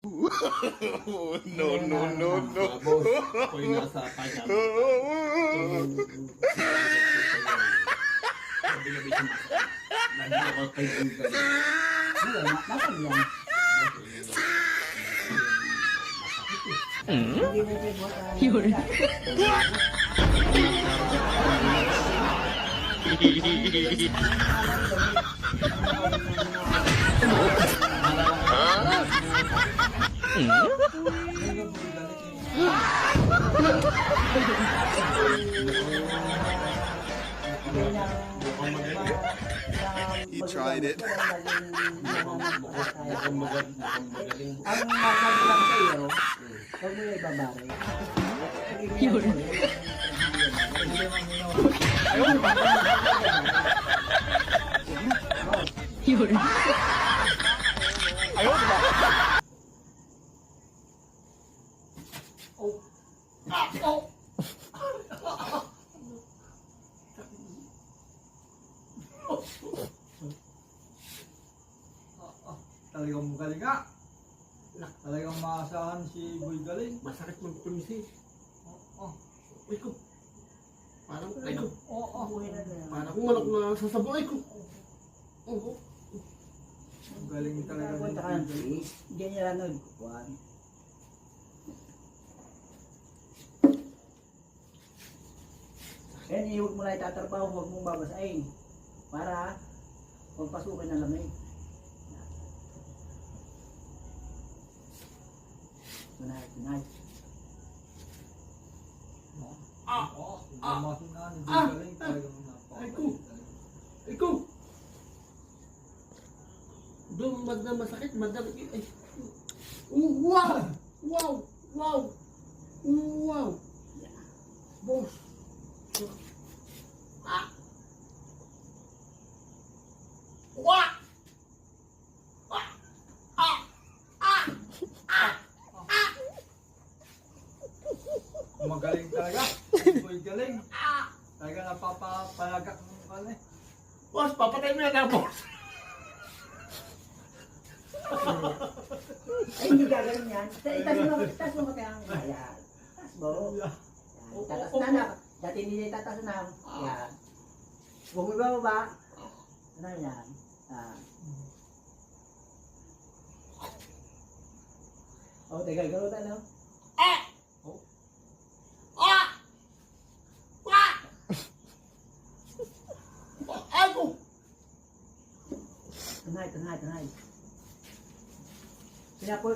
No, no, no, no. Ako'y nasa kanya. Sabi-gabi siya masakit. Lagi ako kay Google. Nasaan yan? Hindi mo pwede Yun. He tried it. Mukhang magaling. Ang masabi lang sa iyo, huwag mo yung ibabari. Yun. Yun. Talagang magaling nga. Talagang maasahan si Boy Galing. Masakit magpulisi. Oh, Uy ko. Parang kayo. Parang Parang manok na sasabuhay ko. Oo. galing talaga punta ka ni ng Boy Galing. police, hindi nila nagkukuhan. Kaya huwag mo lang itatrabaho, huwag mong babasahin. Para huwag pasukin ng lamig. Tunay. Gamasin na ni Boy Galing. Talagang napakagaling. Ikaw! Doon madam masakit, madam. Ay. Wow! Wow! Wow! Wow! Boss! Ah! Wah! Magaling talaga. Si Boy Galing. Talaga napapalagak ng kanya. Boss, papatay mo yan na, boss! Ay, hindi gagawin yan. Itas mo kaya ang yan. Tas mo. Yan. Tatas na. Dati hindi tatas na. Yan. Huwag mo ibababa. Ano yan? Oh, teka, gano'n tayo. Tunay. Pinapol.